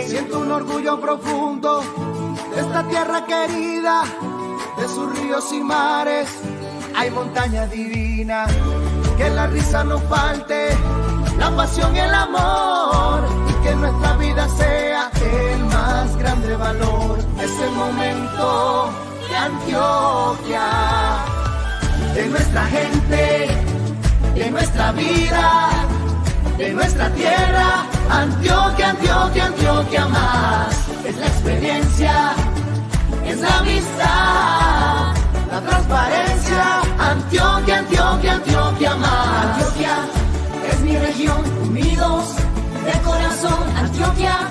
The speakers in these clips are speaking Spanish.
Siento un orgullo profundo de esta tierra querida, de sus ríos y mares. Hay montaña divina, que la risa no falte, la pasión y el amor, y que nuestra vida sea el más grande valor. Es el momento de Antioquia, de nuestra gente, de nuestra vida, de nuestra tierra. Antioquia, Antioquia, Antioquia más. Es la experiencia, es la amistad, la transparencia. Antioquia, Antioquia, Antioquia más. Antioquia es mi región, unidos de corazón. Antioquia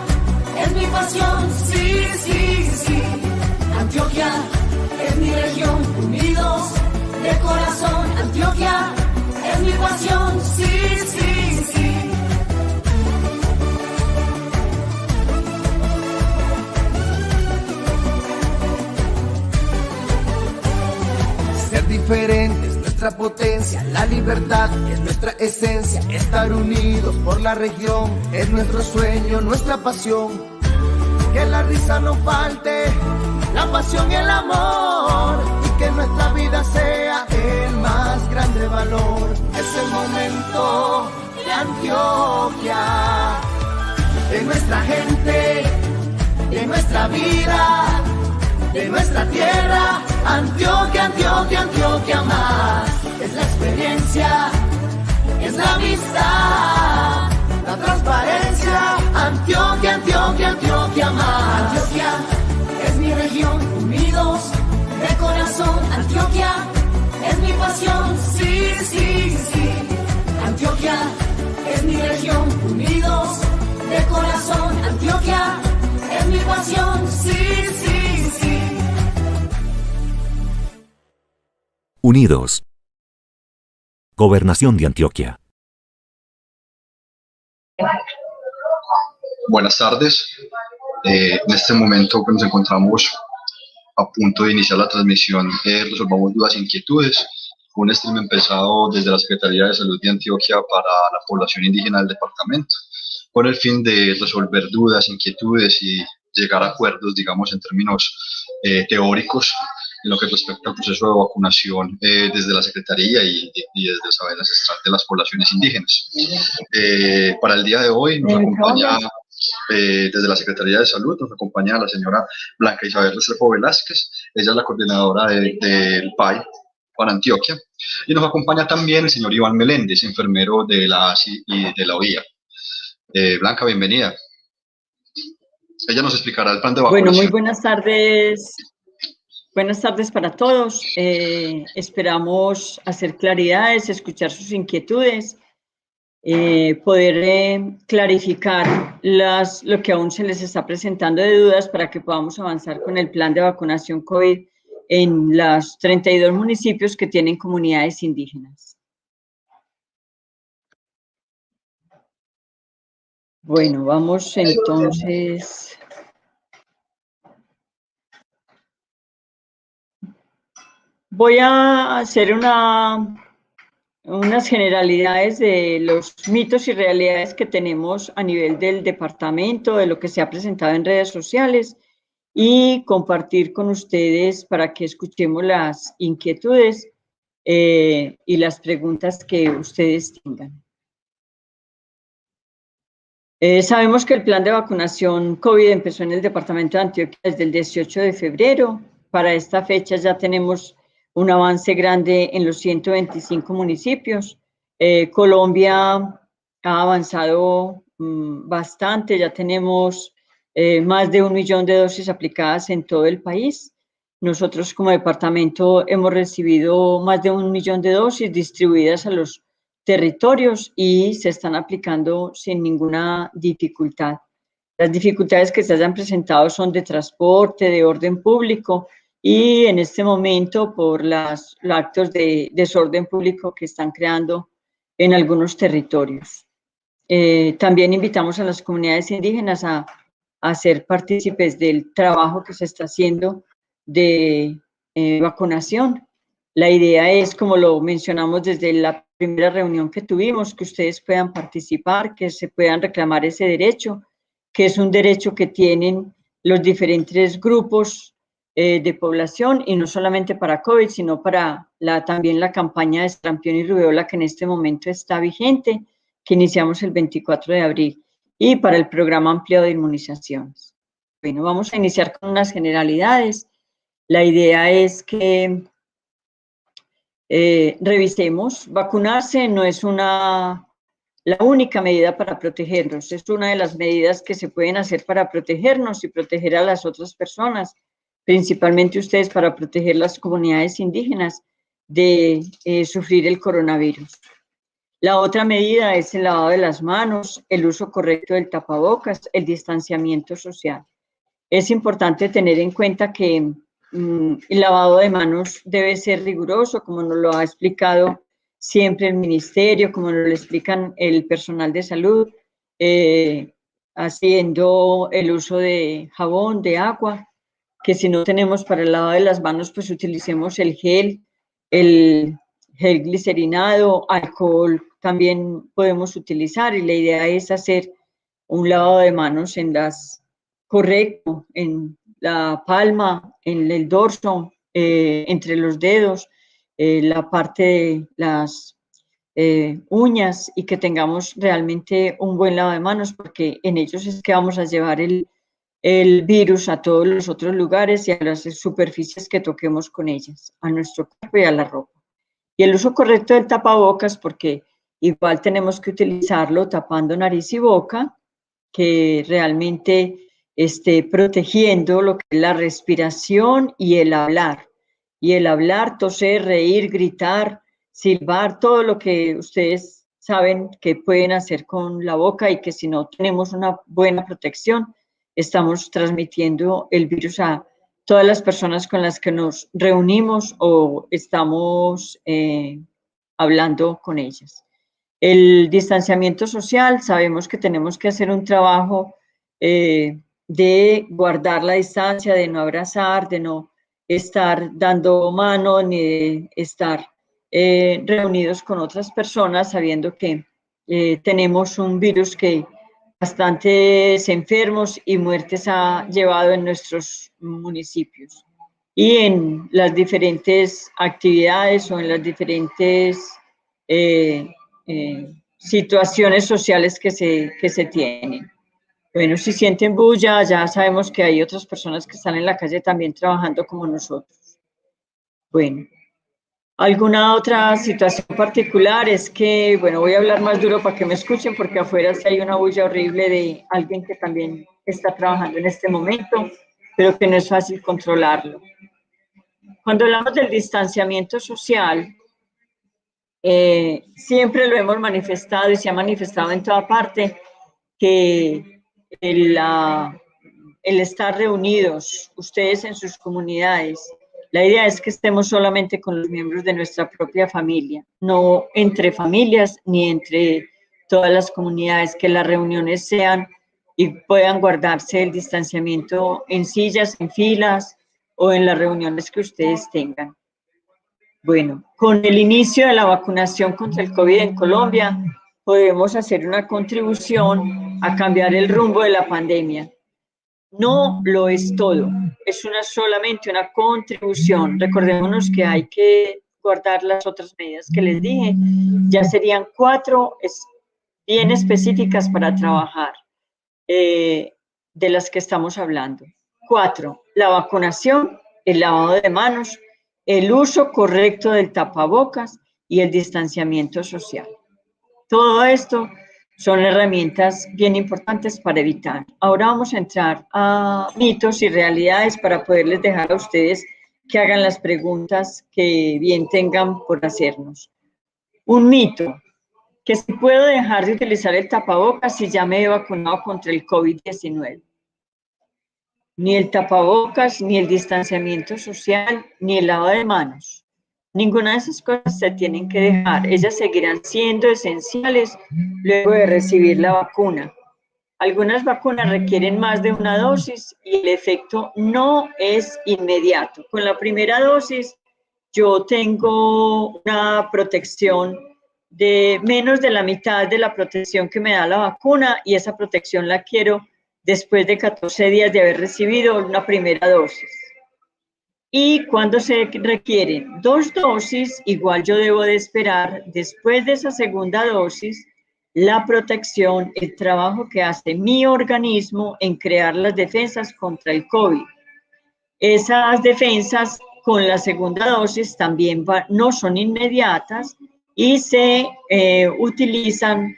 es mi pasión, sí, sí, sí. Antioquia es mi región, unidos de corazón. Antioquia es mi pasión, sí, sí, sí. Ser diferente es nuestra potencia, la libertad es nuestra esencia. Estar unidos por la región es nuestro sueño, nuestra pasión. Que la risa no falte, la pasión y el amor, y que nuestra vida sea el más grande valor. Es el momento de Antioquia, de nuestra gente, de nuestra vida, de nuestra tierra. Antioquia, Antioquia, Antioquia más. Es la experiencia, es la amistad, la transparencia. Antioquia, Antioquia, Antioquia más. Antioquia es mi región, unidos de corazón. Antioquia es mi pasión, sí, sí, sí. Antioquia es mi región, unidos de corazón. Antioquia es mi pasión, sí, sí, sí. Unidos. Gobernación de Antioquia. Buenas tardes. En este momento nos encontramos a punto de iniciar la transmisión Resolvamos Dudas e Inquietudes, un stream empezado desde la Secretaría de Salud de Antioquia para la población indígena del departamento, con el fin de resolver dudas, inquietudes y llegar a acuerdos, digamos, en términos teóricos en lo que respecta al proceso de vacunación desde la Secretaría y desde el saber ancestral de las poblaciones indígenas. Para el día de hoy nos acompaña desde la Secretaría de Salud, nos acompaña la señora Blanca Isabel Restrepo Velázquez. Ella es la coordinadora del PAI para Antioquia, y nos acompaña también el señor Iván Meléndez, enfermero de la ASI y de la OIA. Blanca, bienvenida. Ella nos explicará el plan de vacunación. Bueno, muy buenas tardes. Buenas tardes para todos. Esperamos hacer claridades, escuchar sus inquietudes, poder clarificar lo que aún se les está presentando de dudas para que podamos avanzar con el plan de vacunación COVID en los 32 municipios que tienen comunidades indígenas. Bueno, vamos entonces. Voy a hacer unas generalidades de los mitos y realidades que tenemos a nivel del departamento, de lo que se ha presentado en redes sociales, y compartir con ustedes para que escuchemos las inquietudes y las preguntas que ustedes tengan. Sabemos que el plan de vacunación COVID empezó en el departamento de Antioquia desde el 18 de febrero. Para esta fecha ya tenemos un avance grande en los 125 municipios. Colombia ha avanzado bastante, ya tenemos más de 1 millón de dosis aplicadas en todo el país. Nosotros como departamento hemos recibido más de 1 millón de dosis distribuidas a los territorios y se están aplicando sin ninguna dificultad. Las dificultades que se hayan presentado son de transporte, de orden público, y en este momento por los actos de desorden público que están creando en algunos territorios. También invitamos a las comunidades indígenas a ser partícipes del trabajo que se está haciendo de vacunación. La idea es, como lo mencionamos desde la primera reunión que tuvimos, que ustedes puedan participar, que se puedan reclamar ese derecho, que es un derecho que tienen los diferentes grupos de población, y no solamente para COVID, sino para también la campaña de sarampión y rubéola, que en este momento está vigente, que iniciamos el 24 de abril, y para el programa ampliado de inmunizaciones. Bueno, vamos a iniciar con unas generalidades. La idea es que revisemos. Vacunarse no es la única medida para protegernos, es una de las medidas que se pueden hacer para protegernos y proteger a las otras personas, principalmente ustedes, para proteger las comunidades indígenas de sufrir el coronavirus. La otra medida es el lavado de las manos, el uso correcto del tapabocas, el distanciamiento social. Es importante tener en cuenta que el lavado de manos debe ser riguroso, como nos lo ha explicado siempre el ministerio, como nos lo explican el personal de salud, haciendo el uso de jabón, de agua, que si no tenemos para el lavado de las manos, pues utilicemos el gel glicerinado, alcohol también podemos utilizar, y la idea es hacer un lavado de manos correcto, en la palma, en el dorso, entre los dedos, la parte de las uñas, y que tengamos realmente un buen lavado de manos, porque en ellos es que vamos a llevar el virus a todos los otros lugares y a las superficies que toquemos con ellas, a nuestro cuerpo y a la ropa. Y el uso correcto del tapabocas, porque igual tenemos que utilizarlo tapando nariz y boca, que realmente esté protegiendo lo que es la respiración y el hablar. Y el hablar, toser, reír, gritar, silbar, todo lo que ustedes saben que pueden hacer con la boca, y que si no tenemos una buena protección, estamos transmitiendo el virus a todas las personas con las que nos reunimos o estamos hablando con ellas. El distanciamiento social, sabemos que tenemos que hacer un trabajo de guardar la distancia, de no abrazar, de no estar dando mano, ni de estar reunidos con otras personas, sabiendo que tenemos un virus que bastantes enfermos y muertes ha llevado en nuestros municipios y en las diferentes actividades o en las diferentes situaciones sociales que se tienen. Bueno, si sienten bulla, ya sabemos que hay otras personas que están en la calle también trabajando como nosotros. Bueno, ¿alguna otra situación particular? Es que, bueno, voy a hablar más duro para que me escuchen, porque afuera sí hay una bulla horrible de alguien que también está trabajando en este momento, pero que no es fácil controlarlo. Cuando hablamos del distanciamiento social, siempre lo hemos manifestado y se ha manifestado en toda parte, que el estar reunidos, ustedes en sus comunidades, la idea es que estemos solamente con los miembros de nuestra propia familia, no entre familias ni entre todas las comunidades, que las reuniones sean y puedan guardarse el distanciamiento en sillas, en filas o en las reuniones que ustedes tengan. Bueno, con el inicio de la vacunación contra el COVID en Colombia, podemos hacer una contribución a cambiar el rumbo de la pandemia. No lo es todo, es solamente una contribución. Recordémonos que hay que guardar las otras medidas que les dije. Ya serían 4 bien específicas para trabajar, de las que estamos hablando. 4, la vacunación, el lavado de manos, el uso correcto del tapabocas y el distanciamiento social. Todo esto son herramientas bien importantes para evitar. Ahora vamos a entrar a mitos y realidades para poderles dejar a ustedes que hagan las preguntas que bien tengan por hacernos. Un mito, que si puedo dejar de utilizar el tapabocas si ya me he vacunado contra el COVID-19. Ni el tapabocas, ni el distanciamiento social, ni el lavado de manos. Ninguna de esas cosas se tienen que dejar. Ellas seguirán siendo esenciales luego de recibir la vacuna. Algunas vacunas requieren más de una dosis y el efecto no es inmediato. Con la primera dosis yo tengo una protección de menos de la mitad de la protección que me da la vacuna, y esa protección la quiero después de 14 días de haber recibido una primera dosis. Y cuando se requieren 2 dosis, igual yo debo de esperar, después de esa segunda dosis, la protección, el trabajo que hace mi organismo en crear las defensas contra el COVID. Esas defensas con la segunda dosis también no son inmediatas y se utilizan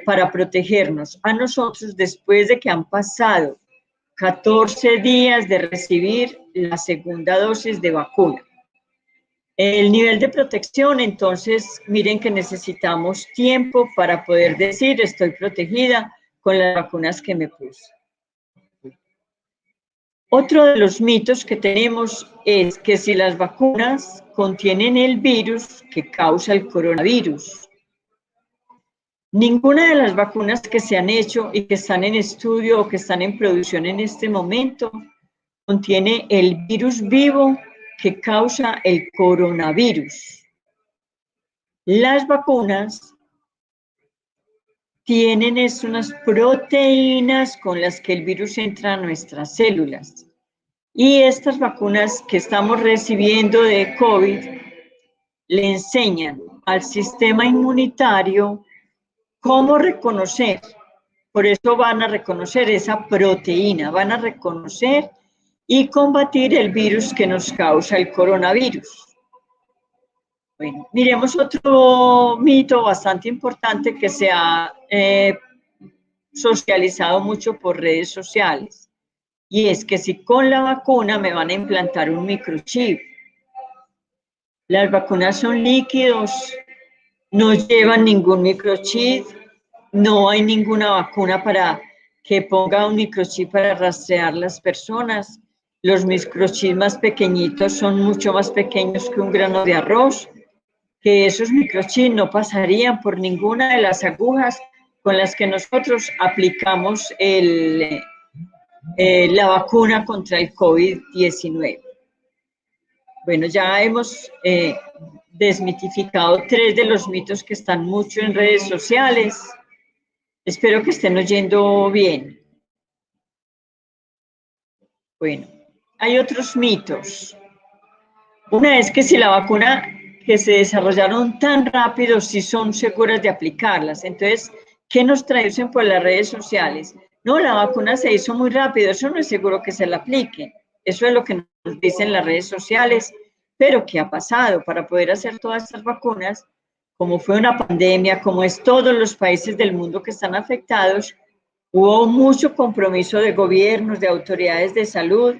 para protegernos a nosotros después de que han pasado 14 días de recibir la segunda dosis de vacuna. El nivel de protección, entonces, miren que necesitamos tiempo para poder decir estoy protegida con las vacunas que me puse. Otro de los mitos que tenemos es que si las vacunas contienen el virus que causa el coronavirus. Ninguna de las vacunas que se han hecho y que están en estudio o que están en producción en este momento contiene el virus vivo que causa el coronavirus. Las vacunas tienen unas proteínas con las que el virus entra a nuestras células. Y estas vacunas que estamos recibiendo de COVID le enseñan al sistema inmunitario cómo reconocer. Por eso van a reconocer esa proteína, van a reconocer y combatir el virus que nos causa el coronavirus. Bueno, miremos otro mito bastante importante que se ha socializado mucho por redes sociales, y es que si con la vacuna me van a implantar un microchip. Las vacunas son líquidos, no llevan ningún microchip, no hay ninguna vacuna para que ponga un microchip para rastrear las personas. Los microchips más pequeñitos son mucho más pequeños que un grano de arroz, que esos microchips no pasarían por ninguna de las agujas con las que nosotros aplicamos la vacuna contra el COVID-19. Bueno, ya hemos desmitificado 3 de los mitos que están mucho en redes sociales. Espero que estén oyendo bien. Bueno, hay otros mitos. Una es que si la vacuna que se desarrollaron tan rápido, si son seguras de aplicarlas. Entonces, ¿qué nos traducen por las redes sociales? No, la vacuna se hizo muy rápido, eso no es seguro que se la aplique. Eso es lo que nos dicen las redes sociales. Pero, ¿qué ha pasado? Para poder hacer todas estas vacunas, como fue una pandemia, como es todos los países del mundo que están afectados, hubo mucho compromiso de gobiernos, de autoridades de salud,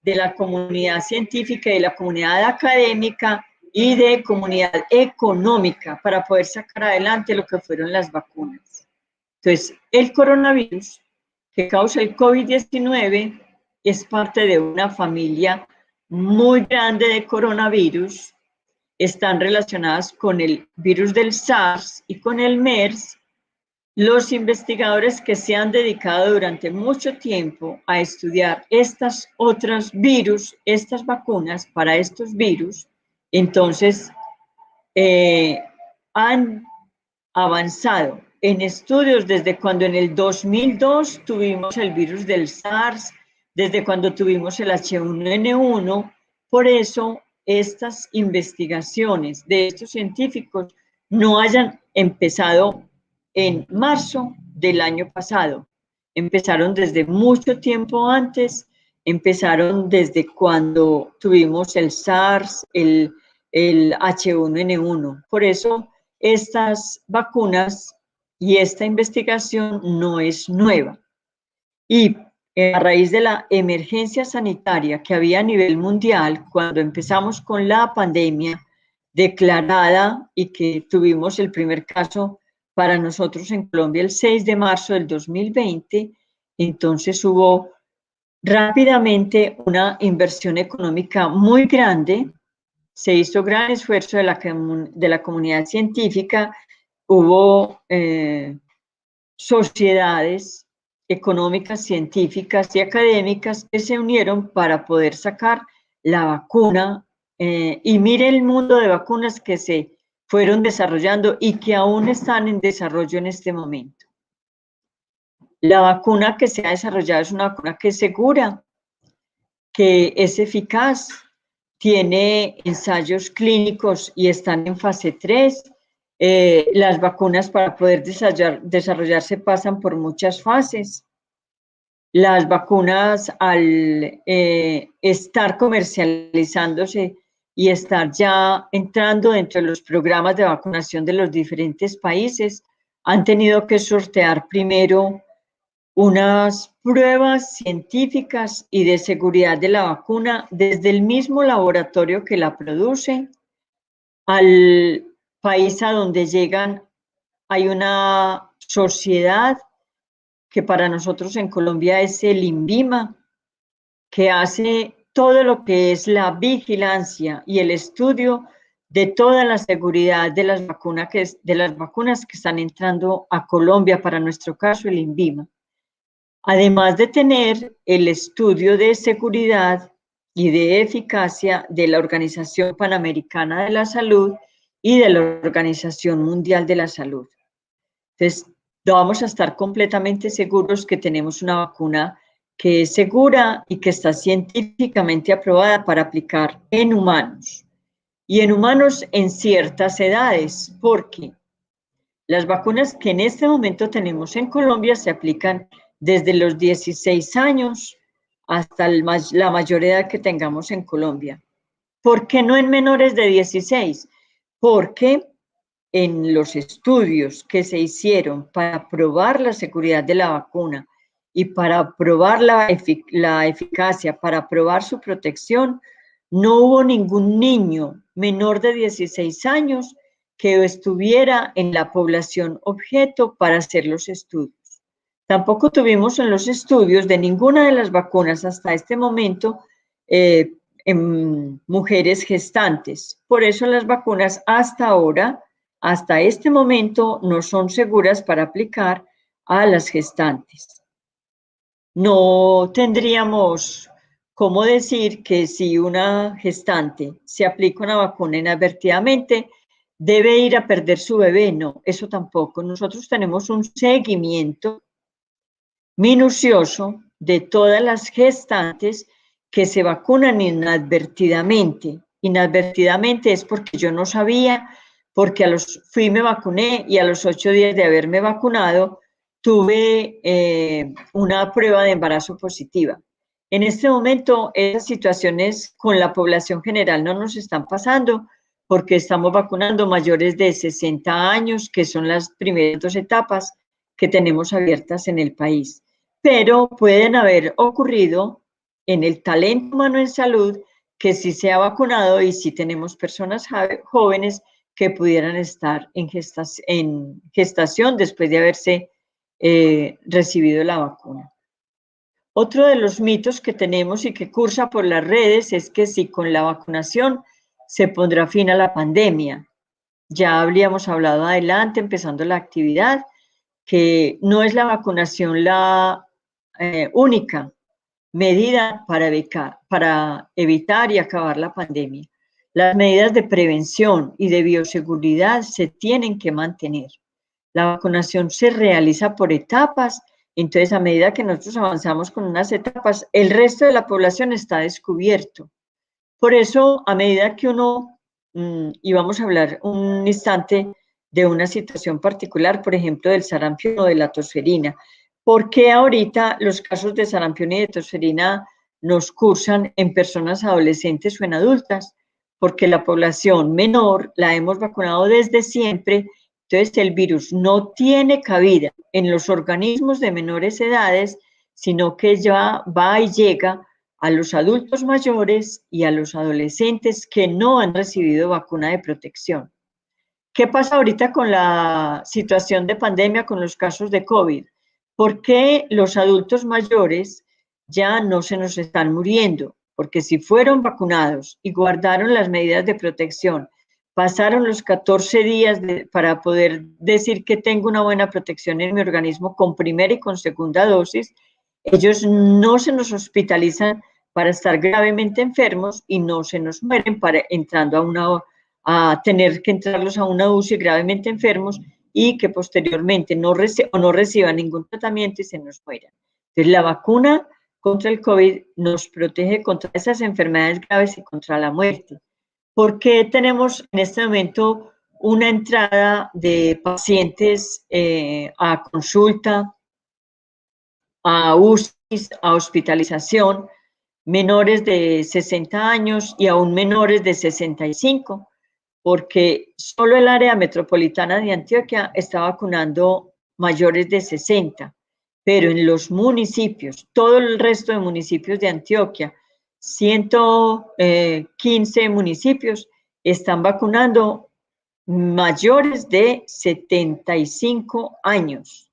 de la comunidad científica y de la comunidad académica y de comunidad económica para poder sacar adelante lo que fueron las vacunas. Entonces, el coronavirus que causa el COVID-19 es parte de una familia muy grande de coronavirus. Están relacionadas con el virus del SARS y con el MERS. Los investigadores que se han dedicado durante mucho tiempo a estudiar estas otras virus, estas vacunas para estos virus, entonces han avanzado en estudios desde cuando en el 2002 tuvimos el virus del SARS, desde cuando tuvimos el H1N1. Por eso estas investigaciones de estos científicos no hayan empezado en marzo del año pasado. Empezaron desde mucho tiempo antes, empezaron desde cuando tuvimos el SARS, el H1N1. Por eso estas vacunas y esta investigación no es nueva. Y a raíz de la emergencia sanitaria que había a nivel mundial, cuando empezamos con la pandemia declarada y que tuvimos el primer caso para nosotros en Colombia el 6 de marzo del 2020, entonces hubo rápidamente una inversión económica muy grande, se hizo gran esfuerzo de la comunidad científica, hubo sociedades económicas, científicas y académicas que se unieron para poder sacar la vacuna. Y mire el mundo de vacunas que se fueron desarrollando y que aún están en desarrollo en este momento. La vacuna que se ha desarrollado es una vacuna que es segura, que es eficaz, tiene ensayos clínicos y están en fase 3. Las vacunas para poder desarrollarse pasan por muchas fases. Las vacunas al estar comercializándose y estar ya entrando dentro de los programas de vacunación de los diferentes países, han tenido que sortear primero unas pruebas científicas y de seguridad de la vacuna desde el mismo laboratorio que la produce al país a donde llegan. Hay una sociedad que para nosotros en Colombia es el INVIMA, que hace todo lo que es la vigilancia y el estudio de toda la seguridad de las vacunas que están entrando a Colombia, para nuestro caso el INVIMA. Además de tener el estudio de seguridad y de eficacia de la Organización Panamericana de la Salud y de la Organización Mundial de la Salud. Entonces, vamos a estar completamente seguros que tenemos una vacuna que es segura y que está científicamente aprobada para aplicar en humanos. Y en humanos en ciertas edades, porque las vacunas que en este momento tenemos en Colombia se aplican desde los 16 años hasta la mayor edad que tengamos en Colombia. ¿Por qué no en menores de 16? Porque en los estudios que se hicieron para probar la seguridad de la vacuna y para probar la eficacia, para probar su protección, no hubo ningún niño menor de 16 años que estuviera en la población objeto para hacer los estudios. Tampoco tuvimos en los estudios de ninguna de las vacunas hasta este momento en mujeres gestantes. Por eso las vacunas hasta ahora, hasta este momento, no son seguras para aplicar a las gestantes. No tendríamos cómo decir que si una gestante se aplica una vacuna inadvertidamente, debe ir a perder su bebé. No, eso tampoco. Nosotros tenemos un seguimiento minucioso de todas las gestantes que se vacunan inadvertidamente. Inadvertidamente es porque yo no sabía, porque fui, me vacuné y a los 8 días de haberme vacunado tuve una prueba de embarazo positiva. En este momento, esas situaciones con la población general no nos están pasando porque estamos vacunando mayores de 60 años, que son las primeras 2 etapas que tenemos abiertas en el país. Pero pueden haber ocurrido en el talento humano en salud que sí se ha vacunado y sí tenemos personas jóvenes que pudieran estar en gestación después de haberse recibido la vacuna. Otro de los mitos que tenemos y que cursa por las redes es que si con la vacunación se pondrá fin a la pandemia. Ya habríamos hablado adelante, empezando la actividad, que no es la vacunación la única medida para evitar y acabar la pandemia. Las medidas de prevención y de bioseguridad se tienen que mantener. La vacunación se realiza por etapas, entonces a medida que nosotros avanzamos con unas etapas, el resto de la población está descubierto. Por eso, a medida que y vamos a hablar un instante de una situación particular, por ejemplo, del sarampión o de la tosferina. ¿Por qué ahorita los casos de sarampión y de tosferina nos cursan en personas adolescentes o en adultas? Porque la población menor la hemos vacunado desde siempre, entonces el virus no tiene cabida en los organismos de menores edades, sino que ya va y llega a los adultos mayores y a los adolescentes que no han recibido vacuna de protección. ¿Qué pasa ahorita con la situación de pandemia, con los casos de COVID? ¿Por qué los adultos mayores ya no se nos están muriendo? Porque si fueron vacunados y guardaron las medidas de protección, pasaron los 14 días para poder decir que tengo una buena protección en mi organismo con primera y con segunda dosis, ellos no se nos hospitalizan para estar gravemente enfermos y no se nos mueren entrando a tener que entrarlos a una UCI gravemente enfermos y que posteriormente no reciban ningún tratamiento y se nos mueran. Entonces, la vacuna contra el COVID nos protege contra esas enfermedades graves y contra la muerte. ¿Por qué tenemos en este momento una entrada de pacientes a consulta, a UCI, a hospitalización, menores de 60 años y aún menores de 65? Porque solo el área metropolitana de Antioquia está vacunando mayores de 60, pero en los municipios, todo el resto de municipios de Antioquia, 115 municipios, están vacunando mayores de 75 años,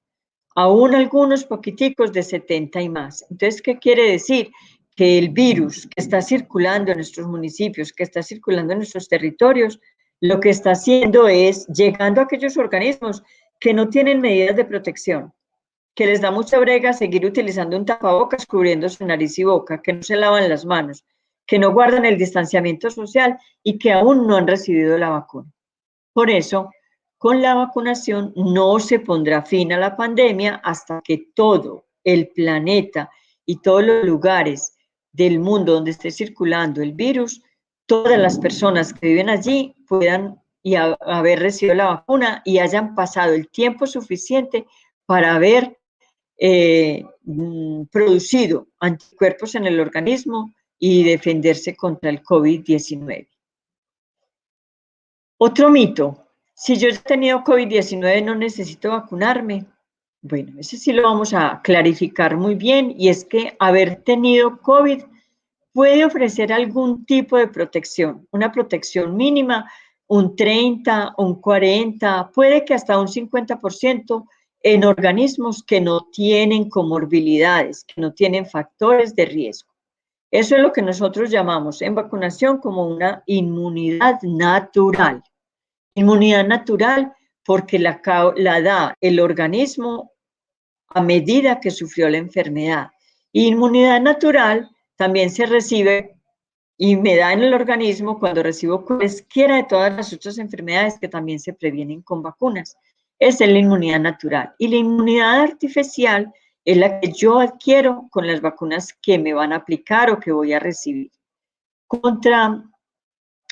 aún algunos poquiticos de 70 y más. Entonces, ¿qué quiere decir? Que el virus que está circulando en nuestros municipios, que está circulando en nuestros territorios, lo que está haciendo es llegando a aquellos organismos que no tienen medidas de protección, que les da mucha brega seguir utilizando un tapabocas cubriéndose nariz y boca, que no se lavan las manos, que no guardan el distanciamiento social y que aún no han recibido la vacuna. Por eso, con la vacunación no se pondrá fin a la pandemia hasta que todo el planeta y todos los lugares del mundo donde esté circulando el virus, todas las personas que viven allí puedan haber recibido la vacuna y hayan pasado el tiempo suficiente para haber producido anticuerpos en el organismo y defenderse contra el COVID-19. Otro mito: si yo he tenido COVID-19 no necesito vacunarme. Bueno, ese sí lo vamos a clarificar muy bien, y es que haber tenido COVID puede ofrecer algún tipo de protección, una protección mínima, un 30, un 40, puede que hasta un 50% en organismos que no tienen comorbilidades, que no tienen factores de riesgo. Eso es lo que nosotros llamamos en vacunación como una inmunidad natural. Inmunidad natural porque la da el organismo a medida que sufrió la enfermedad. Inmunidad natural también se recibe y me da en el organismo cuando recibo cualesquiera de todas las otras enfermedades que también se previenen con vacunas. Esa es la inmunidad natural. Y la inmunidad artificial es la que yo adquiero con las vacunas que me van a aplicar o que voy a recibir.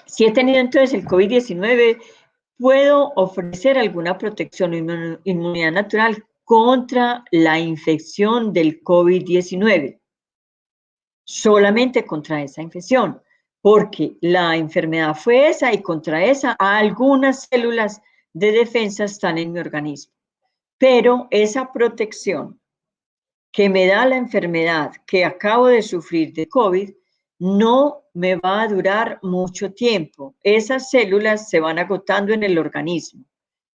Si he tenido entonces el COVID-19, puedo ofrecer alguna protección o inmunidad natural contra la infección del COVID-19. Solamente contra esa infección, porque la enfermedad fue esa y contra esa algunas células de defensa están en mi organismo. Pero esa protección que me da la enfermedad que acabo de sufrir de COVID no me va a durar mucho tiempo. Esas células se van agotando en el organismo.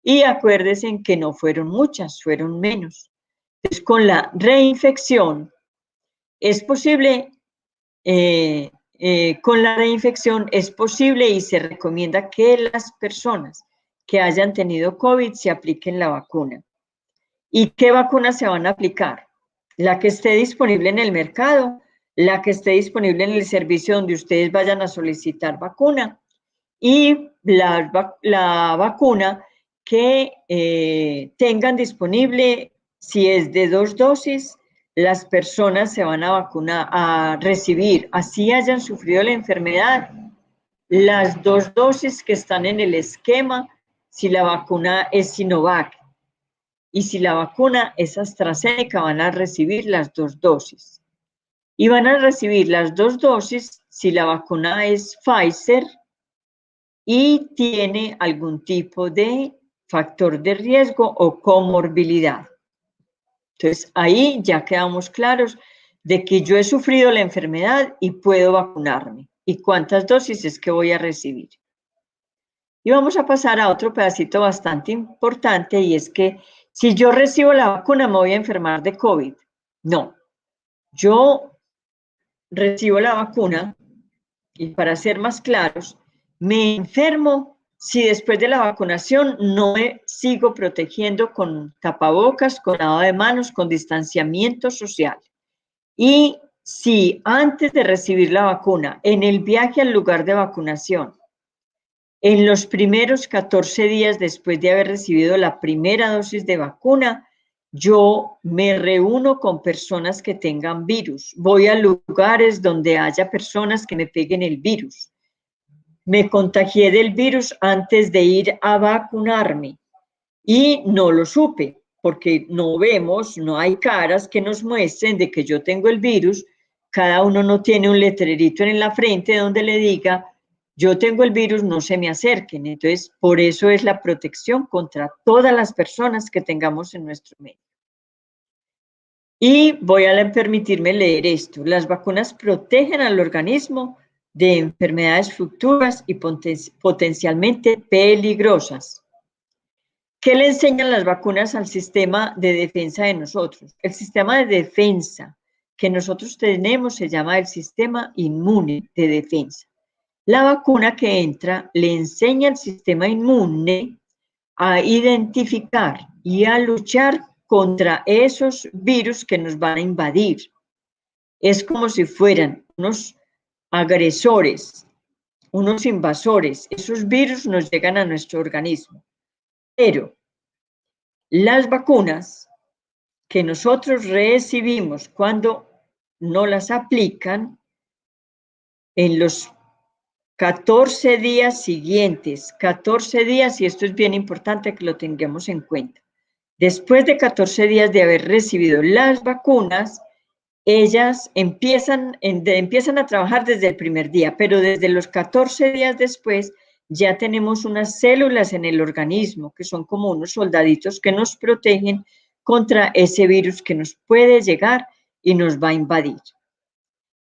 Y acuérdense que no fueron muchas, fueron menos. Entonces, con la reinfección es posible, y se recomienda que las personas que hayan tenido COVID se apliquen la vacuna. ¿Y qué vacunas se van a aplicar? La que esté disponible en el mercado, la que esté disponible en el servicio donde ustedes vayan a solicitar vacuna, y la vacuna que tengan disponible. Si es de 2 dosis, las personas se van a vacunar, a recibir, así hayan sufrido la enfermedad, las 2 dosis que están en el esquema, si la vacuna es Sinovac. Y si la vacuna es AstraZeneca, van a recibir las 2 dosis. Y van a recibir las 2 dosis si la vacuna es Pfizer y tiene algún tipo de factor de riesgo o comorbilidad. Entonces, ahí ya quedamos claros de que yo he sufrido la enfermedad y puedo vacunarme. ¿Y cuántas dosis es que voy a recibir? Y vamos a pasar a otro pedacito bastante importante, y es que si yo recibo la vacuna, ¿me voy a enfermar de COVID? No. Yo recibo la vacuna y, para ser más claros, me enfermo si después de la vacunación no me sigo protegiendo con tapabocas, con lavado de manos, con distanciamiento social. Y si antes de recibir la vacuna, en el viaje al lugar de vacunación, En los primeros 14 días después de haber recibido la primera dosis de vacuna, yo me reúno con personas que tengan virus. Voy a lugares donde haya personas que me peguen el virus. Me contagié del virus antes de ir a vacunarme y no lo supe, porque no vemos, no hay caras que nos muestren de que yo tengo el virus. Cada uno no tiene un letrerito en la frente donde le diga, yo tengo el virus, no se me acerquen. Entonces, por eso es la protección contra todas las personas que tengamos en nuestro medio. Y voy a permitirme leer esto. Las vacunas protegen al organismo de enfermedades futuras y potencialmente peligrosas. ¿Qué le enseñan las vacunas al sistema de defensa de nosotros? El sistema de defensa que nosotros tenemos se llama el sistema inmune de defensa. La vacuna que entra le enseña al sistema inmune a identificar y a luchar contra esos virus que nos van a invadir. Es como si fueran unos agresores, unos invasores. Esos virus nos llegan a nuestro organismo. Pero las vacunas que nosotros recibimos cuando no las aplican, en los 14 días siguientes, 14 días, y esto es bien importante que lo tengamos en cuenta, después de 14 días de haber recibido las vacunas, ellas empiezan a trabajar desde el primer día, pero desde los 14 días después ya tenemos unas células en el organismo que son como unos soldaditos que nos protegen contra ese virus que nos puede llegar y nos va a invadir.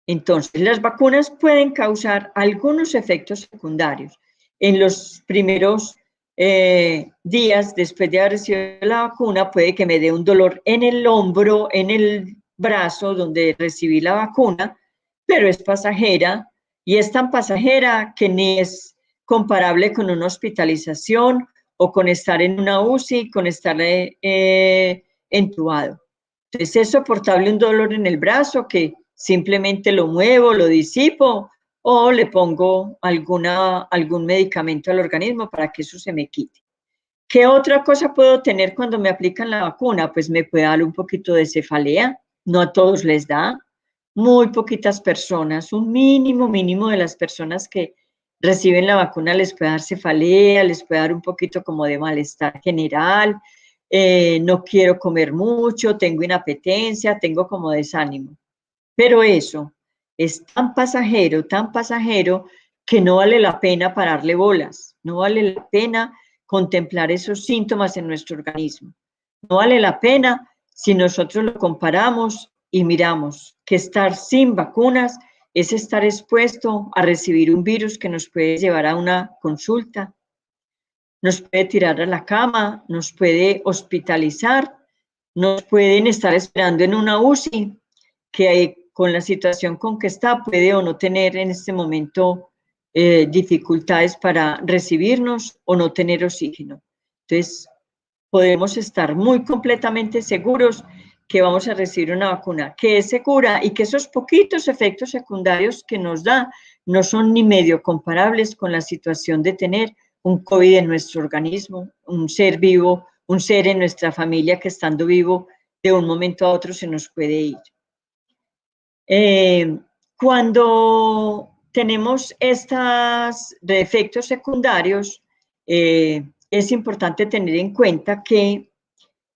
Entonces, las vacunas pueden causar algunos efectos secundarios. En los primeros días después de haber recibido la vacuna, puede que me dé un dolor en el hombro, en el brazo donde recibí la vacuna, pero es pasajera y es tan pasajera que ni es comparable con una hospitalización o con estar en una UCI, con estar entubado. Entonces es soportable un dolor en el brazo que simplemente lo muevo, lo disipo o le pongo algún medicamento al organismo para que eso se me quite. ¿Qué otra cosa puedo tener cuando me aplican la vacuna? Pues me puede dar un poquito de cefalea, no a todos les da, muy poquitas personas, un mínimo de las personas que reciben la vacuna les puede dar cefalea, les puede dar un poquito como de malestar general, no quiero comer mucho, tengo inapetencia, tengo como desánimo. Pero eso es tan pasajero que no vale la pena pararle bolas, no vale la pena contemplar esos síntomas en nuestro organismo. No vale la pena si nosotros lo comparamos y miramos que estar sin vacunas es estar expuesto a recibir un virus que nos puede llevar a una consulta, nos puede tirar a la cama, nos puede hospitalizar, nos pueden estar esperando en una UCI, que con la situación con que está puede o no tener en este momento dificultades para recibirnos o no tener oxígeno. Entonces, podemos estar muy completamente seguros que vamos a recibir una vacuna que es segura y que esos poquitos efectos secundarios que nos da no son ni medio comparables con la situación de tener un COVID en nuestro organismo, un ser vivo, un ser en nuestra familia que estando vivo de un momento a otro se nos puede ir. Cuando tenemos estos efectos secundarios, es importante tener en cuenta que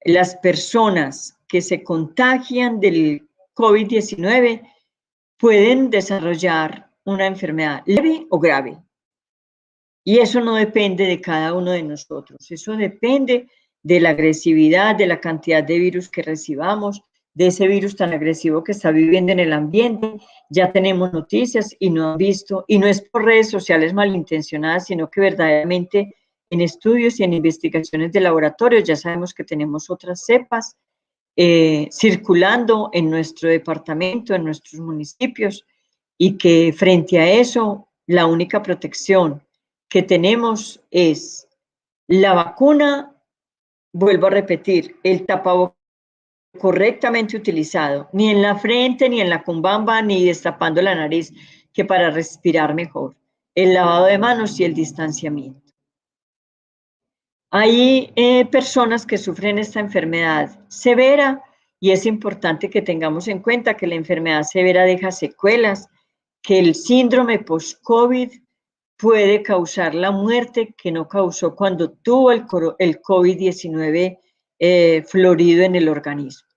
las personas que se contagian del COVID-19 pueden desarrollar una enfermedad leve o grave. Y eso no depende de cada uno de nosotros, eso depende de la agresividad, de la cantidad de virus que recibamos, de ese virus tan agresivo que está viviendo en el ambiente. Ya tenemos noticias y no han visto, y no es por redes sociales malintencionadas, sino que verdaderamente en estudios y en investigaciones de laboratorio ya sabemos que tenemos otras cepas circulando en nuestro departamento, en nuestros municipios, y que frente a eso la única protección que tenemos es la vacuna, vuelvo a repetir, el tapabocas correctamente utilizado, ni en la frente, ni en la cumbamba, ni destapando la nariz, que para respirar mejor. el lavado de manos y el distanciamiento. Hay personas que sufren esta enfermedad severa y es importante que tengamos en cuenta que la enfermedad severa deja secuelas, que el síndrome post-COVID puede causar la muerte que no causó cuando tuvo el COVID-19 florido en el organismo.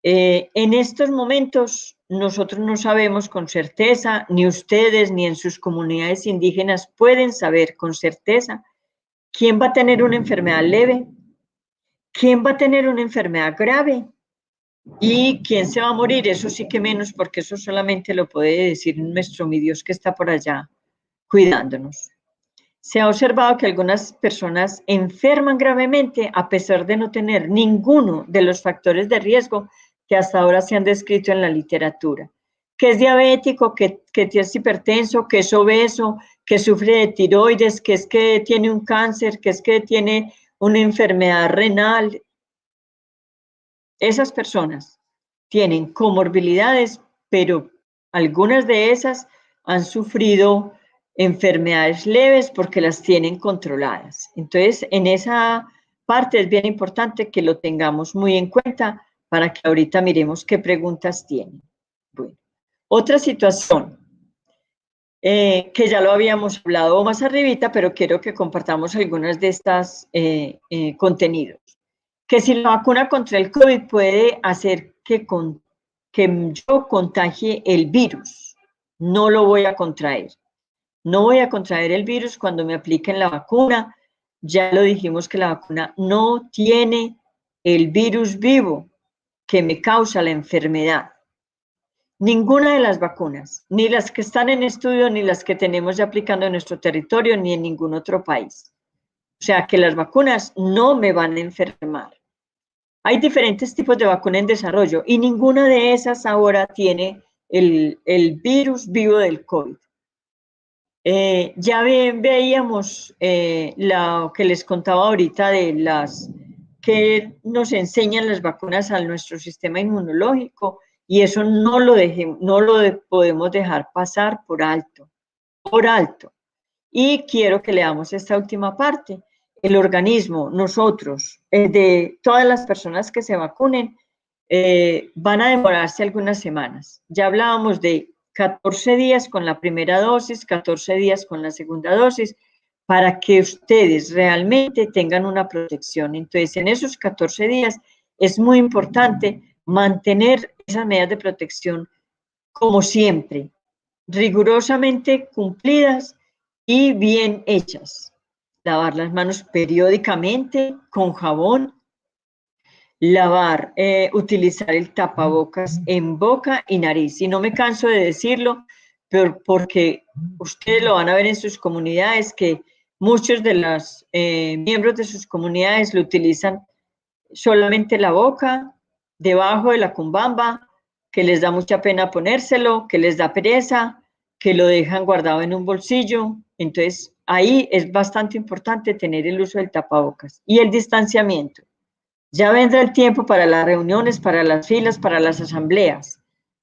En estos momentos nosotros no sabemos con certeza, ni ustedes ni en sus comunidades indígenas pueden saber con certeza quién va a tener una enfermedad leve, quién va a tener una enfermedad grave y quién se va a morir. Eso sí que menos, porque eso solamente lo puede decir nuestro mi Dios que está por allá cuidándonos. Se ha observado que algunas personas enferman gravemente a pesar de no tener ninguno de los factores de riesgo que hasta ahora se han descrito en la literatura. Que es diabético, que es hipertenso, que es obeso, que sufre de tiroides, que es que tiene un cáncer, que es que tiene una enfermedad renal. Esas personas tienen comorbilidades, pero algunas de esas han sufrido enfermedades leves porque las tienen controladas. Entonces, en esa parte es bien importante que lo tengamos muy en cuenta para que ahorita miremos qué preguntas tienen. Bueno, otra situación que ya lo habíamos hablado más arribita, pero quiero que compartamos algunas de estas contenidos. Que si la vacuna contra el COVID puede hacer que yo contagie el virus, no lo voy a contraer. No voy a contraer el virus cuando me apliquen la vacuna. Ya lo dijimos que la vacuna no tiene el virus vivo que me causa la enfermedad. Ninguna de las vacunas, ni las que están en estudio, ni las que tenemos ya aplicando en nuestro territorio, ni en ningún otro país. O sea que las vacunas no me van a enfermar. Hay diferentes tipos de vacuna en desarrollo y ninguna de esas ahora tiene el virus vivo del COVID. Ya veíamos lo que les contaba ahorita de las que nos enseñan las vacunas a nuestro sistema inmunológico y eso no lo podemos dejar pasar por alto. Y quiero que leamos esta última parte. El organismo, nosotros, de todas las personas que se vacunen, van a demorarse algunas semanas. Ya hablábamos de 14 días con la primera dosis, 14 días con la segunda dosis, para que ustedes realmente tengan una protección. Entonces, en esos 14 días es muy importante mantener esas medidas de protección como siempre, rigurosamente cumplidas y bien hechas. Lavar las manos periódicamente con jabón, utilizar el tapabocas en boca y nariz. Y no me canso de decirlo, pero porque ustedes lo van a ver en sus comunidades, que muchos de los miembros de sus comunidades lo utilizan solamente la boca, debajo de la cumbamba, que les da mucha pena ponérselo, que les da pereza, que lo dejan guardado en un bolsillo. Entonces, ahí es bastante importante tener el uso del tapabocas y el distanciamiento. Ya vendrá el tiempo para las reuniones, para las filas, para las asambleas,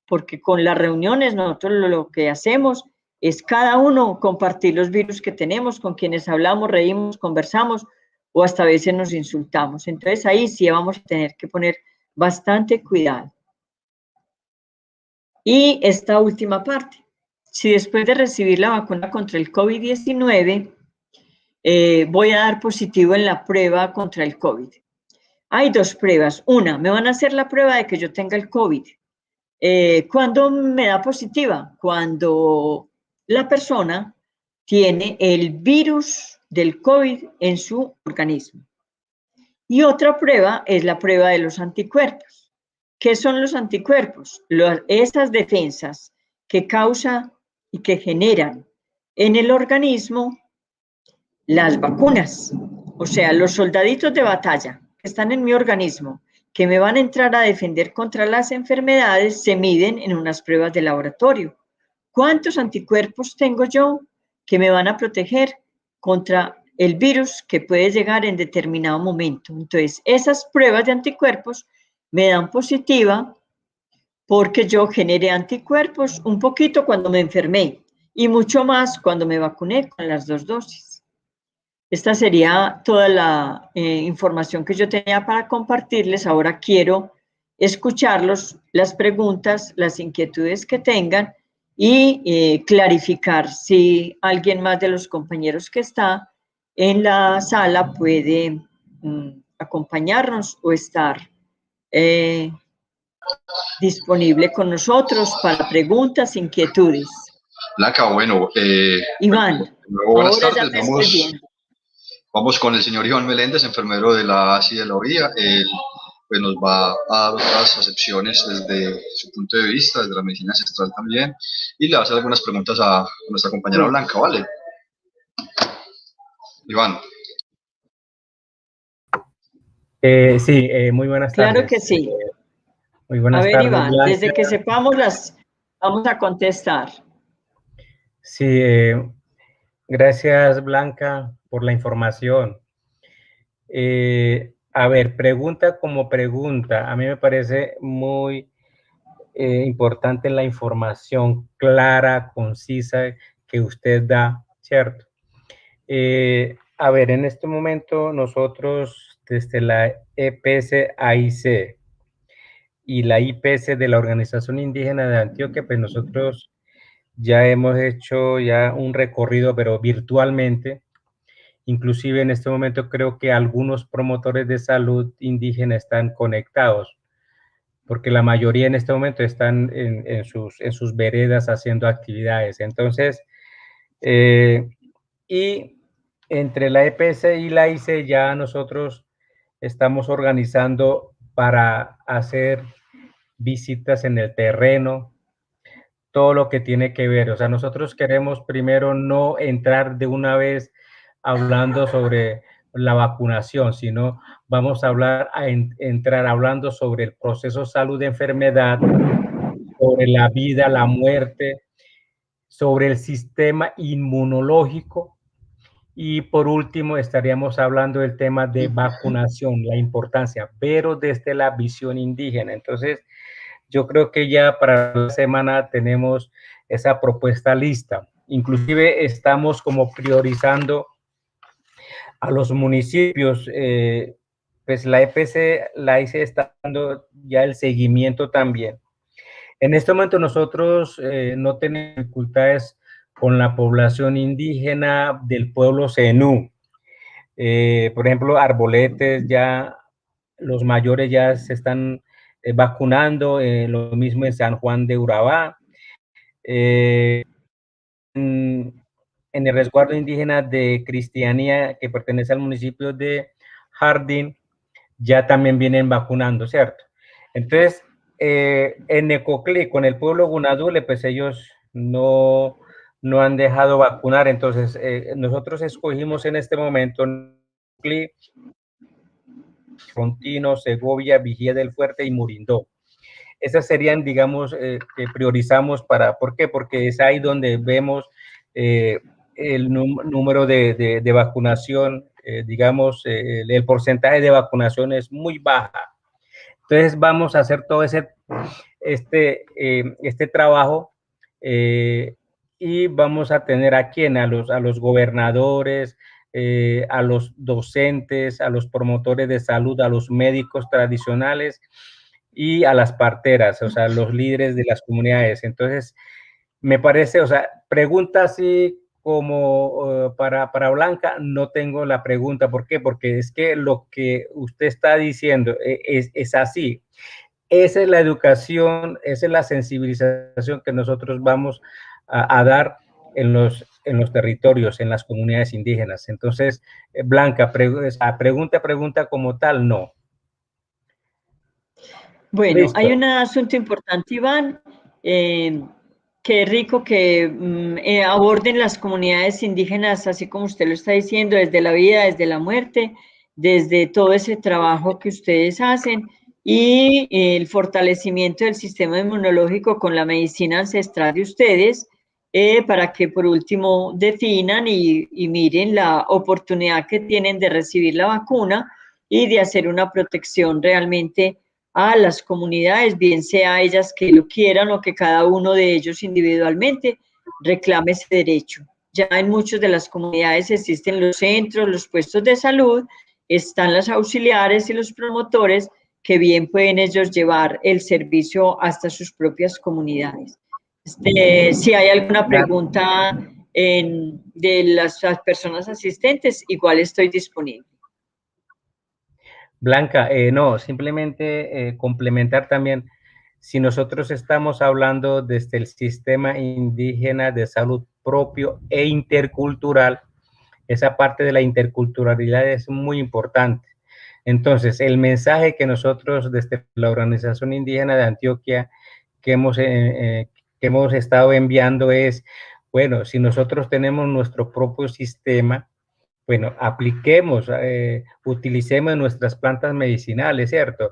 porque con las reuniones nosotros lo que hacemos es cada uno compartir los virus que tenemos, con quienes hablamos, reímos, conversamos o hasta a veces nos insultamos. Entonces ahí sí vamos a tener que poner bastante cuidado. Y esta última parte, si después de recibir la vacuna contra el COVID-19 voy a dar positivo en la prueba contra el COVID. Hay dos pruebas. Una, me van a hacer la prueba de que yo tenga el COVID. ¿Cuándo me da positiva? Cuando la persona tiene el virus del COVID en su organismo. Y otra prueba es la prueba de los anticuerpos. ¿Qué son los anticuerpos? Esas defensas que causan y que generan en el organismo las vacunas, o sea, los soldaditos de batalla que están en mi organismo, que me van a entrar a defender contra las enfermedades, se miden en unas pruebas de laboratorio. ¿Cuántos anticuerpos tengo yo que me van a proteger contra el virus que puede llegar en determinado momento? Entonces, esas pruebas de anticuerpos me dan positiva porque yo generé anticuerpos un poquito cuando me enfermé y mucho más cuando me vacuné con las 2 dosis. Esta sería toda la información que yo tenía para compartirles. Ahora quiero escucharlos, las preguntas, las inquietudes que tengan y clarificar si alguien más de los compañeros que está en la sala puede acompañarnos o estar disponible con nosotros para preguntas, inquietudes. Blanca, bueno, Iván, buenas ahora ya tardes. te estoy viendo. Vamos con el señor Iván Meléndez, enfermero de la ASI de la OIA. Él pues, nos va a dar otras acepciones desde su punto de vista, desde la medicina ancestral también, y le va a hacer algunas preguntas a nuestra compañera Bueno. Blanca, ¿vale? Iván. Sí, muy buenas tardes. Claro que sí. Muy buenas tardes. A ver, Iván, Blanca. desde que sepamos las vamos a contestar. Sí, gracias Blanca por la información. A ver, pregunta como pregunta. A mí me parece muy importante la información clara, concisa que usted da, ¿cierto? A ver, en este momento nosotros desde la EPS-AIC y la IPS de la Organización Indígena de Antioquia, pues nosotros ya hemos hecho ya un recorrido, pero virtualmente. Inclusive en este momento creo que algunos promotores de salud indígena están conectados, porque la mayoría en este momento están en sus veredas haciendo actividades. Entonces, y entre la EPS y la ICE ya nosotros estamos organizando para hacer visitas en el terreno, todo lo que tiene que ver. O sea, nosotros queremos primero no entrar de una vez hablando sobre la vacunación, sino vamos a entrar hablando sobre el proceso salud-enfermedad, sobre la vida, la muerte, sobre el sistema inmunológico y por último estaríamos hablando del tema de vacunación, la importancia, pero desde la visión indígena. Entonces, yo creo que ya para la semana tenemos esa propuesta lista. Inclusive estamos como priorizando a los municipios, pues la EPC, la ICE está dando ya el seguimiento también. En este momento nosotros no tenemos dificultades con la población indígena del pueblo Zenú. Por ejemplo, Arboletes ya, los mayores ya se están vacunando, lo mismo en San Juan de Urabá. En el resguardo indígena de Cristianía, que pertenece al municipio de Jardín, ya también vienen vacunando, ¿cierto? Entonces, en Necoclí, con el pueblo Gunadule, pues ellos no han dejado vacunar. Entonces, nosotros escogimos en este momento Necoclí, Frontino, Segovia, Vigía del Fuerte y Murindó. Esas serían, digamos, que priorizamos para, ¿por qué? Porque es ahí donde vemos el número de vacunación, digamos, el porcentaje de vacunación es muy baja. Entonces vamos a hacer todo este trabajo y vamos a tener a quién, a los gobernadores, a los docentes, a los promotores de salud, a los médicos tradicionales y a las parteras, o sea, los líderes de las comunidades. Entonces, me parece, o sea, pregunta así como para Blanca, no tengo la pregunta. ¿Por qué? Porque es que lo que usted está diciendo es así. Esa es la educación, esa es la sensibilización que nosotros vamos a dar en los territorios, en las comunidades indígenas. Entonces, Blanca, pregunta como tal, no. Bueno, Listo. hay un asunto importante, Iván. Qué rico que aborden las comunidades indígenas, así como usted lo está diciendo, desde la vida, desde la muerte, desde todo ese trabajo que ustedes hacen y el fortalecimiento del sistema inmunológico con la medicina ancestral de ustedes, para que por último definan y miren la oportunidad que tienen de recibir la vacuna y de hacer una protección realmente a las comunidades, bien sea ellas que lo quieran o que cada uno de ellos individualmente reclame ese derecho. Ya en muchas de las comunidades existen los centros, los puestos de salud, están las auxiliares y los promotores que bien pueden ellos llevar el servicio hasta sus propias comunidades. Si hay alguna pregunta de las personas asistentes, igual estoy disponible. Blanca, no, simplemente complementar también, si nosotros estamos hablando desde el sistema indígena de salud propio e intercultural, esa parte de la interculturalidad es muy importante. Entonces, el mensaje que nosotros desde la Organización Indígena de Antioquia que hemos estado enviando es, bueno, si nosotros tenemos nuestro propio sistema, bueno, apliquemos, utilicemos nuestras plantas medicinales, ¿cierto?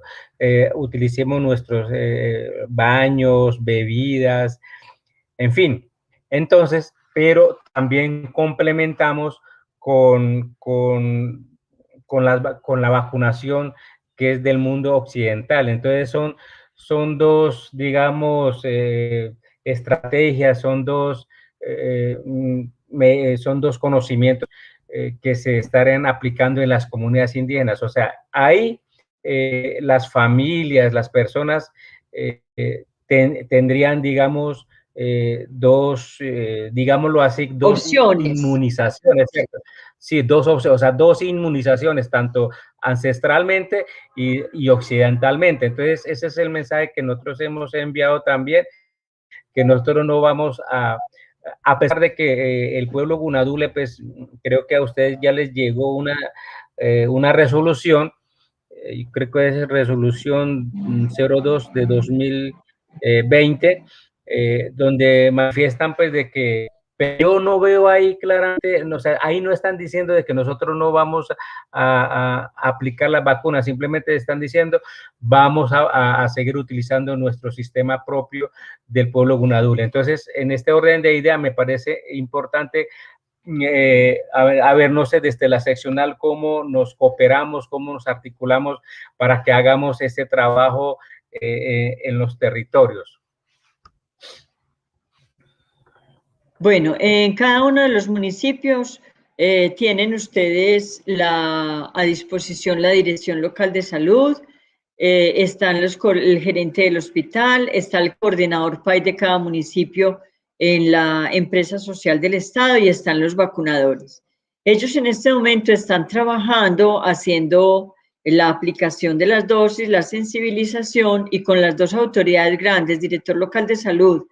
Utilicemos nuestros baños, bebidas, en fin. Entonces, pero también complementamos con la vacunación que es del mundo occidental. Entonces, son dos, digamos, estrategias, son dos conocimientos que se estarán aplicando en las comunidades indígenas. O sea, ahí las familias, las personas tendrían, digamos, digámoslo así, dos opciones. Inmunizaciones, ¿cierto? Sí, dos opciones, o sea, dos inmunizaciones, tanto ancestralmente y occidentalmente. Entonces, ese es el mensaje que nosotros hemos enviado también, que nosotros no vamos a pesar de que el pueblo Gunadule, pues creo que a ustedes ya les llegó una resolución, creo que es resolución 02 de 2020, donde manifiestan pues de que, pero yo no veo ahí claramente, o sea, ahí no están diciendo de que nosotros no vamos a aplicar las vacunas, simplemente están diciendo vamos a seguir utilizando nuestro sistema propio del pueblo Gunadule. Entonces, en este orden de idea me parece importante a ver, no sé, desde la seccional, cómo nos cooperamos, cómo nos articulamos para que hagamos ese trabajo en los territorios. Bueno, en cada uno de los municipios tienen ustedes a disposición la Dirección Local de Salud, están el gerente del hospital, está el coordinador PAI de cada municipio en la empresa social del Estado y están los vacunadores. Ellos en este momento están trabajando, haciendo la aplicación de las dosis, la sensibilización, y con las dos autoridades grandes, director local de salud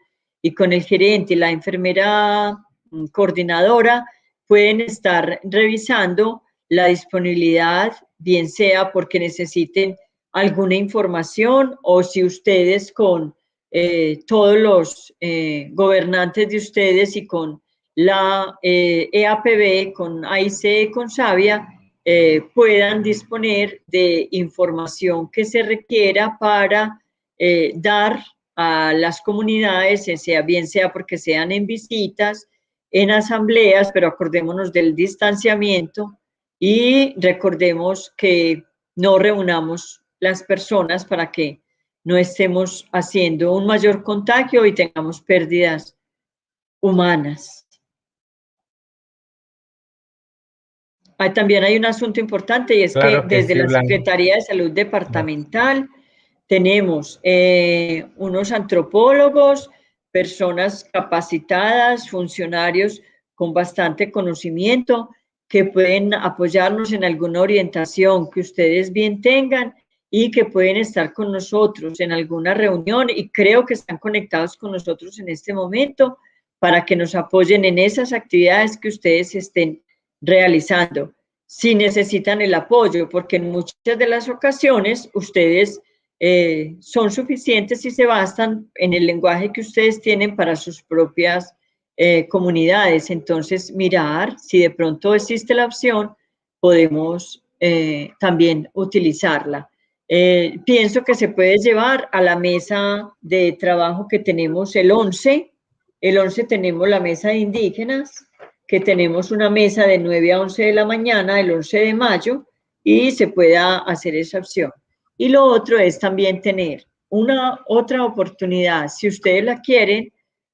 y con el gerente y la enfermera coordinadora, pueden estar revisando la disponibilidad, bien sea porque necesiten alguna información o si ustedes con todos los gobernantes de ustedes y con la EAPB, con AIC, con Savia, puedan disponer de información que se requiera para dar a las comunidades, bien sea porque sean en visitas, en asambleas, pero acordémonos del distanciamiento y recordemos que no reunamos las personas para que no estemos haciendo un mayor contagio y tengamos pérdidas humanas. También hay un asunto importante y es claro que desde sí, la Secretaría de Salud Departamental tenemos unos antropólogos, personas capacitadas, funcionarios con bastante conocimiento que pueden apoyarnos en alguna orientación que ustedes bien tengan y que pueden estar con nosotros en alguna reunión, y creo que están conectados con nosotros en este momento para que nos apoyen en esas actividades que ustedes estén realizando, si necesitan el apoyo, porque en muchas de las ocasiones ustedes son suficientes y se bastan en el lenguaje que ustedes tienen para sus propias comunidades. Entonces, mirar si de pronto existe la opción, podemos también utilizarla. Pienso que se puede llevar a la mesa de trabajo que tenemos el 11. El 11 tenemos la mesa de indígenas, que tenemos una mesa de 9 a 11 de la mañana, el 11 de mayo, y se pueda hacer esa opción. Y lo otro es también tener una otra oportunidad, si ustedes la quieren,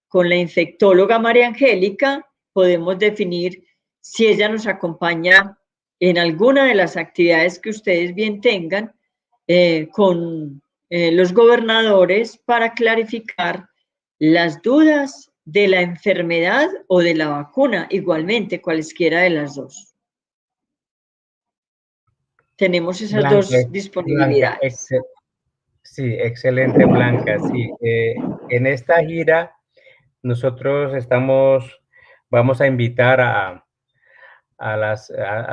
con la infectóloga María Angélica podemos definir si ella nos acompaña en alguna de las actividades que ustedes bien tengan con los gobernadores para clarificar las dudas de la enfermedad o de la vacuna, igualmente, cualesquiera de las dos. Tenemos esas dos disponibilidades. Sí, excelente, Blanca. Sí, en esta gira nosotros vamos a invitar a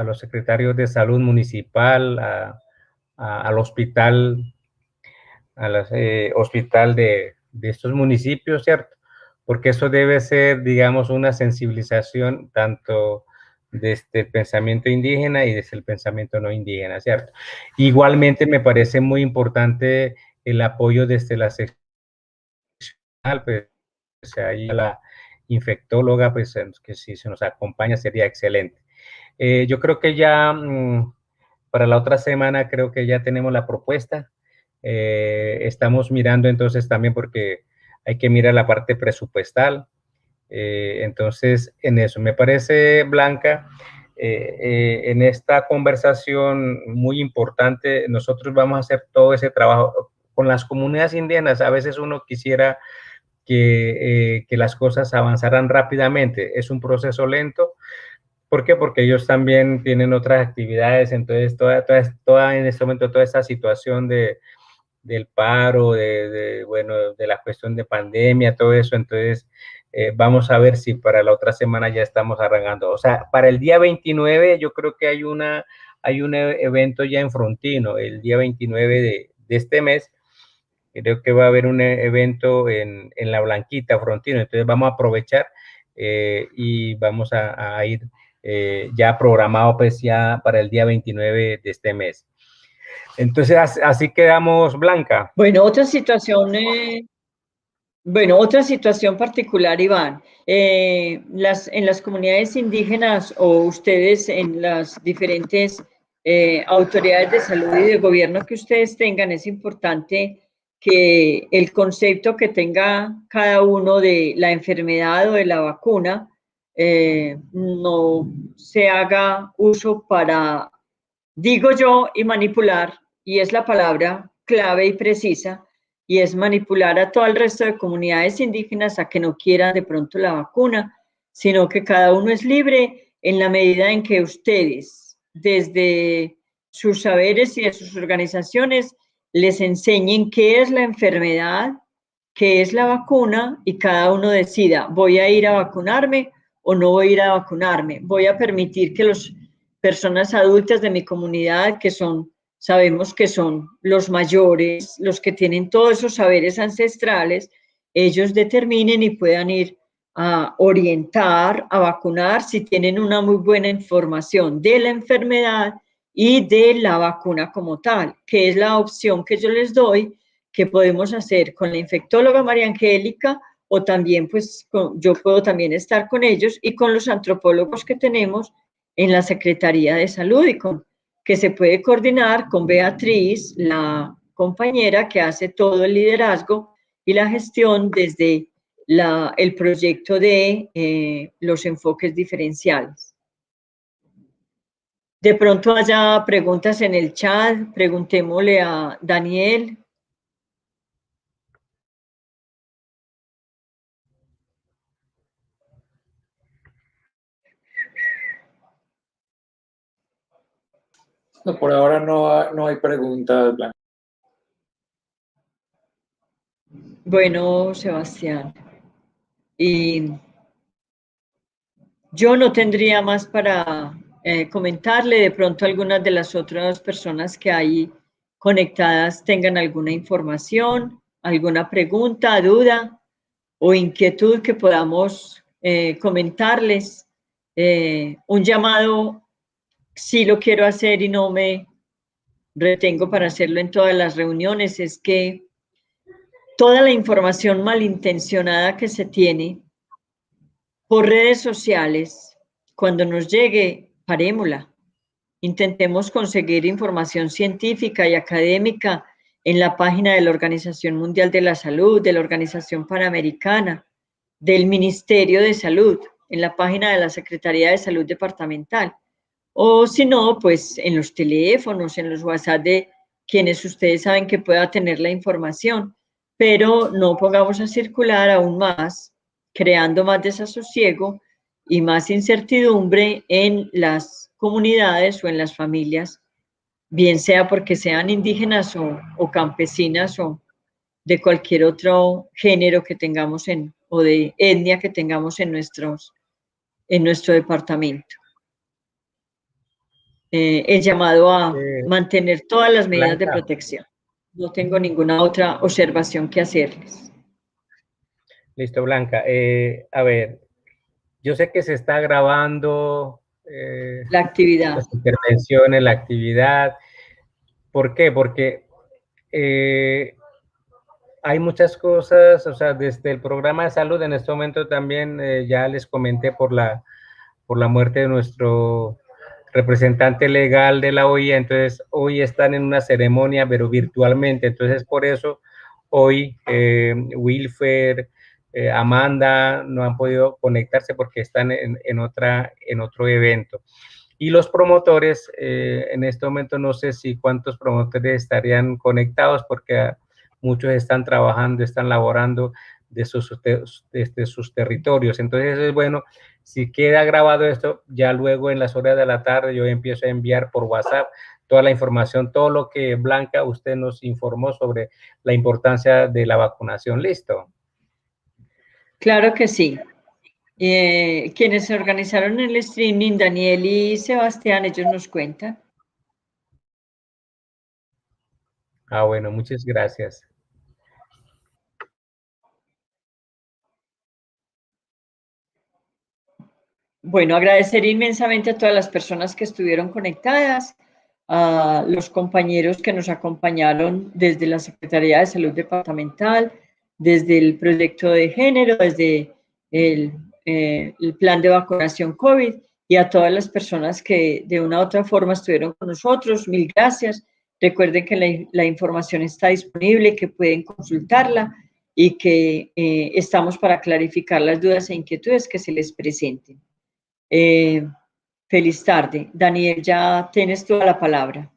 los secretarios de salud municipal, al hospital, hospital de estos municipios, ¿cierto? Porque eso debe ser, digamos, una sensibilización tanto desde el pensamiento indígena y desde el pensamiento no indígena, ¿cierto? Igualmente me parece muy importante el apoyo desde la sección, pues, ahí la infectóloga, pues, que si se nos acompaña sería excelente. Yo creo que ya para la otra semana creo que ya tenemos la propuesta. Estamos mirando entonces también porque hay que mirar la parte presupuestal. Entonces, en eso me parece, Blanca, en esta conversación muy importante, nosotros vamos a hacer todo ese trabajo con las comunidades indígenas. A veces uno quisiera que las cosas avanzaran rápidamente. Es un proceso lento. ¿Por qué? Porque ellos también tienen otras actividades. Entonces, toda en este momento, toda esta situación del paro, bueno, de la cuestión de pandemia, todo eso. Entonces, vamos a ver si para la otra semana ya estamos arrancando. O sea, para el día 29 yo creo que hay un evento ya en Frontino, el día 29 de este mes. Creo que va a haber un evento en La Blanquita, Frontino. Entonces, vamos a aprovechar y vamos a ir ya programado pues ya para el día 29 de este mes. Entonces, así quedamos, Blanca. Bueno, otra situación particular, Iván. En las comunidades indígenas o ustedes en las diferentes autoridades de salud y de gobierno que ustedes tengan, es importante que el concepto que tenga cada uno de la enfermedad o de la vacuna no se haga uso para, digo yo, y manipular, y es la palabra clave y precisa, y es manipular a todo el resto de comunidades indígenas a que no quieran de pronto la vacuna, sino que cada uno es libre en la medida en que ustedes, desde sus saberes y de sus organizaciones, les enseñen qué es la enfermedad, qué es la vacuna, y cada uno decida, voy a ir a vacunarme o no voy a ir a vacunarme, voy a permitir que las personas adultas de mi comunidad, que sabemos que son los mayores, los que tienen todos esos saberes ancestrales, ellos determinen y puedan ir a orientar, a vacunar si tienen una muy buena información de la enfermedad y de la vacuna como tal, que es la opción que yo les doy, que podemos hacer con la infectóloga María Angélica, o también pues yo puedo también estar con ellos y con los antropólogos que tenemos en la Secretaría de Salud y que se puede coordinar con Beatriz, la compañera que hace todo el liderazgo y la gestión desde el proyecto de los enfoques diferenciales. De pronto haya preguntas en el chat, preguntémosle a Daniel. No, por ahora no hay preguntas, Blanca. Bueno, Sebastián, y yo no tendría más para comentarle. De pronto algunas de las otras personas que hay conectadas tengan alguna información, alguna pregunta, duda o inquietud que podamos comentarles. Un llamado, sí lo quiero hacer y no me retengo para hacerlo en todas las reuniones, es que toda la información malintencionada que se tiene por redes sociales, cuando nos llegue, parémosla. Intentemos conseguir información científica y académica en la página de la Organización Mundial de la Salud, de la Organización Panamericana, del Ministerio de Salud, en la página de la Secretaría de Salud Departamental. O si no, pues en los teléfonos, en los WhatsApp de quienes ustedes saben que pueda tener la información, pero no pongamos a circular aún más, creando más desasosiego y más incertidumbre en las comunidades o en las familias, bien sea porque sean indígenas o campesinas o de cualquier otro género que tengamos o de etnia que tengamos en nuestro departamento. El llamado a mantener todas las medidas de protección. No tengo ninguna otra observación que hacerles. Listo, Blanca. A ver, yo sé que se está grabando la actividad. las intervenciones, la actividad. ¿Por qué? Porque hay muchas cosas, o sea, desde el programa de salud en este momento también ya les comenté por la muerte de nuestro representante legal de la OIA, entonces hoy están en una ceremonia, pero virtualmente, entonces por eso hoy Wilfer, Amanda no han podido conectarse porque están en otro evento. Y los promotores, en este momento no sé si cuántos promotores estarían conectados porque muchos están trabajando, están laborando desde sus territorios. Entonces es bueno, si queda grabado esto, ya luego en las horas de la tarde yo empiezo a enviar por WhatsApp toda la información, todo lo que Blanca usted nos informó sobre la importancia de la vacunación. ¿Listo? Claro que sí. Quienes se organizaron el streaming, Daniel y Sebastián, ellos nos cuentan. Ah, bueno, muchas gracias. Bueno, agradecer inmensamente a todas las personas que estuvieron conectadas, a los compañeros que nos acompañaron desde la Secretaría de Salud Departamental, desde el proyecto de género, desde el plan de vacunación COVID y a todas las personas que de una u otra forma estuvieron con nosotros. Mil gracias. Recuerden que la información está disponible, que pueden consultarla y que estamos para clarificar las dudas e inquietudes que se les presenten. Feliz tarde. Daniel, ya tienes toda la palabra.